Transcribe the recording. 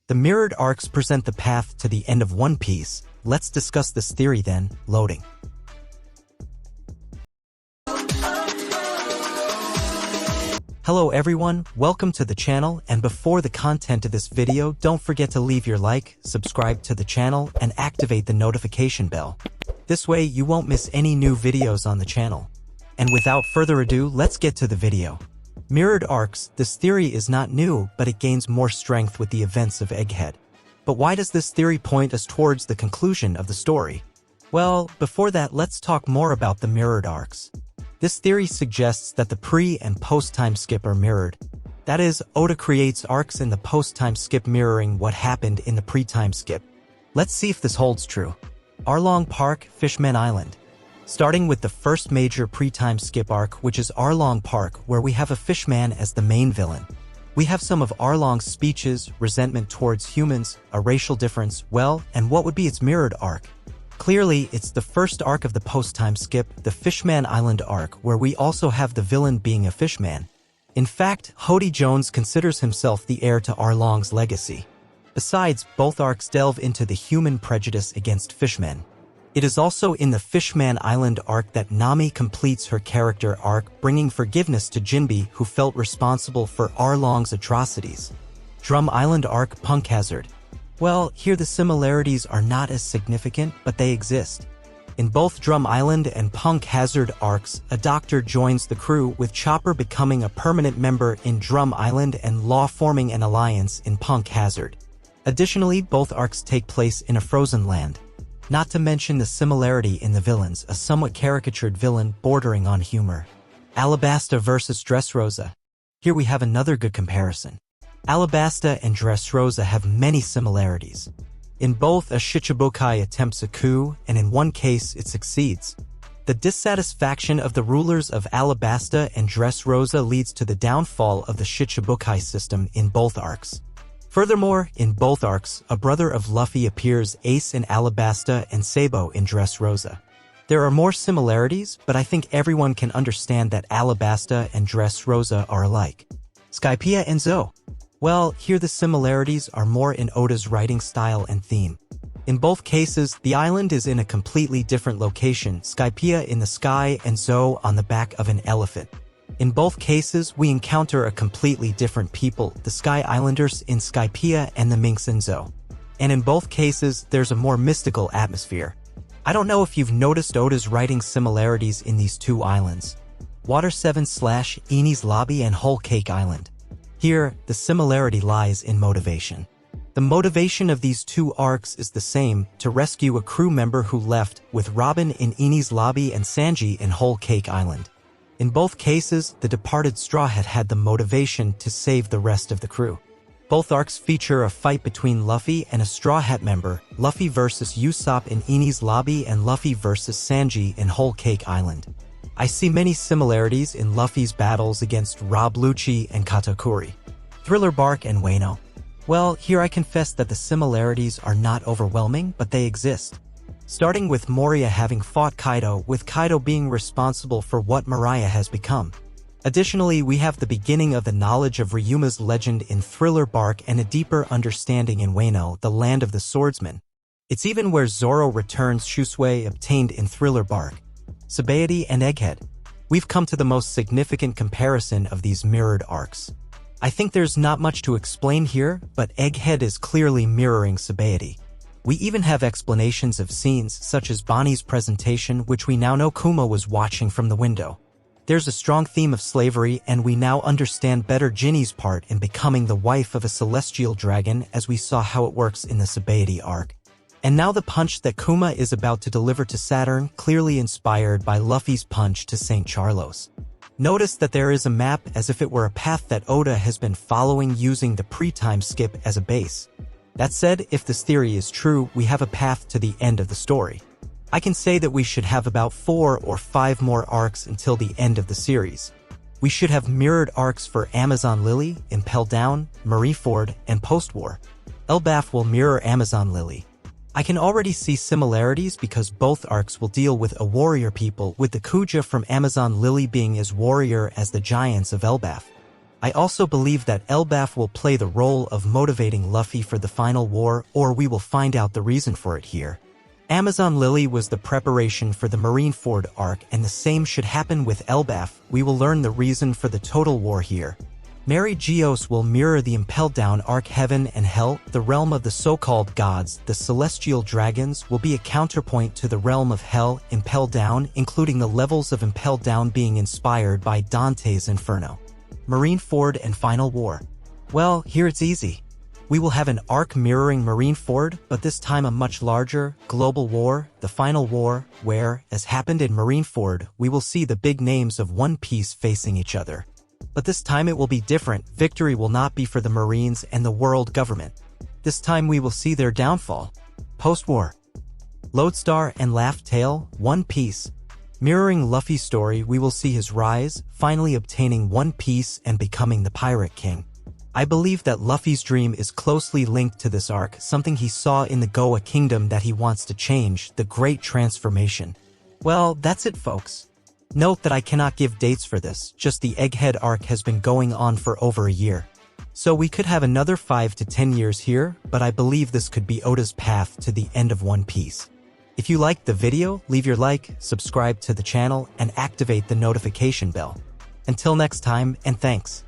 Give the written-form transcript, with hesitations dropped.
The mirrored arcs present the path to the end of One Piece. Let's discuss this theory then. Loading. Hello everyone, welcome to the channel, and before the content of this video, don't forget to leave your like, subscribe to the channel, and activate the notification bell. This way you won't miss any new videos on the channel. And without further ado, let's get to the video. Mirrored arcs, this theory is not new, but it gains more strength with the events of Egghead. But why does this theory point us towards the conclusion of the story? Well, before that, let's talk more about the mirrored arcs. This theory suggests that the pre- and post-time skip are mirrored. That is, Oda creates arcs in the post-time skip mirroring what happened in the pre-time skip. Let's see if this holds true. Arlong Park, Fishman Island. Starting with the first major pre-time skip arc, which is Arlong Park, where we have a fishman as the main villain. We have some of Arlong's speeches, resentment towards humans, a racial difference, and what would be its mirrored arc? Clearly, it's the first arc of the post-time skip, the Fishman Island arc, where we also have the villain being a fishman. In fact, Hody Jones considers himself the heir to Arlong's legacy. Besides, both arcs delve into the human prejudice against fishmen. It is also in the Fishman Island arc that Nami completes her character arc, bringing forgiveness to Jinbe, who felt responsible for Arlong's atrocities. Drum Island arc, Punk Hazard. Well, here the similarities are not as significant, but they exist. In both Drum Island and Punk Hazard arcs, a doctor joins the crew, with Chopper becoming a permanent member in Drum Island and Law forming an alliance in Punk Hazard. Additionally, both arcs take place in a frozen land. Not to mention the similarity in the villains, a somewhat caricatured villain bordering on humor. Alabasta vs. Dressrosa. Here we have another good comparison. Alabasta and Dressrosa have many similarities. In both, a Shichibukai attempts a coup, and in one case, it succeeds. The dissatisfaction of the rulers of Alabasta and Dressrosa leads to the downfall of the Shichibukai system in both arcs. Furthermore, in both arcs, a brother of Luffy appears, Ace in Alabasta and Sabo in Dressrosa. There are more similarities, but I think everyone can understand that Alabasta and Dressrosa are alike. Skypiea and Zoe. Well, here the similarities are more in Oda's writing style and theme. In both cases, the island is in a completely different location, Skypiea in the sky and Zoe on the back of an elephant. In both cases, we encounter a completely different people, the Sky Islanders in Skypiea and the Minks in Zoe. And in both cases, there's a more mystical atmosphere. I don't know if you've noticed Oda's writing similarities in these two islands. Water 7/Enies Lobby and Whole Cake Island. Here, the similarity lies in motivation. The motivation of these two arcs is the same, to rescue a crew member who left, with Robin in Enies Lobby and Sanji in Whole Cake Island. In both cases, the departed Straw Hat had the motivation to save the rest of the crew. Both arcs feature a fight between Luffy and a Straw Hat member, Luffy vs. Usopp in Enies Lobby and Luffy vs. Sanji in Whole Cake Island. I see many similarities in Luffy's battles against Rob Lucci and Katakuri. Thriller Bark and Wano. Well, here I confess that the similarities are not overwhelming, but they exist. Starting with Moria having fought Kaido, with Kaido being responsible for what Mariah has become. Additionally, we have the beginning of the knowledge of Ryuma's legend in Thriller Bark and a deeper understanding in Wano, the land of the swordsman. It's even where Zoro returns Shusui obtained in Thriller Bark. Sabaody and Egghead. We've come to the most significant comparison of these mirrored arcs. I think there's not much to explain here, but Egghead is clearly mirroring Sabaody. We even have explanations of scenes such as Bonnie's presentation, which we now know Kuma was watching from the window. There's a strong theme of slavery, and we now understand better Ginny's part in becoming the wife of a celestial dragon, as we saw how it works in the Sabaody arc. And now the punch that Kuma is about to deliver to Saturn, clearly inspired by Luffy's punch to St. Charlos. Notice that there is a map as if it were a path that Oda has been following using the pre-time skip as a base. That said, if this theory is true, we have a path to the end of the story. I can say that we should have about 4 or 5 more arcs until the end of the series. We should have mirrored arcs for Amazon Lily, Impel Down, Marineford, and Post-War. Elbaf will mirror Amazon Lily. I can already see similarities because both arcs will deal with a warrior people, with the Kuja from Amazon Lily being as warrior as the giants of Elbaf. I also believe that Elbaf will play the role of motivating Luffy for the final war, or we will find out the reason for it here. Amazon Lily was the preparation for the Marineford arc, and the same should happen with Elbaf. We will learn the reason for the total war here. Mary Geos will mirror the Impel Down arc. Heaven and Hell, the realm of the so-called gods, the celestial dragons, will be a counterpoint to the realm of Hell, Impel Down, including the levels of Impel Down being inspired by Dante's Inferno. Marineford and Final War. Well, here it's easy. We will have an arc mirroring Marineford, but this time a much larger, global war, the Final War, where, as happened in Marineford, we will see the big names of One Piece facing each other. But this time it will be different. Victory will not be for the Marines and the world government. This time we will see their downfall. Post-war. Lodestar and Laugh Tale, One Piece. Mirroring Luffy's story, we will see his rise, finally obtaining One Piece and becoming the Pirate King. I believe that Luffy's dream is closely linked to this arc, something he saw in the Goa Kingdom that he wants to change, the Great Transformation. Well, that's it, folks. Note that I cannot give dates for this, just the Egghead arc has been going on for over a year. So we could have another 5 to 10 years here, but I believe this could be Oda's path to the end of One Piece. If you liked the video, leave your like, subscribe to the channel, and activate the notification bell. Until next time, and thanks.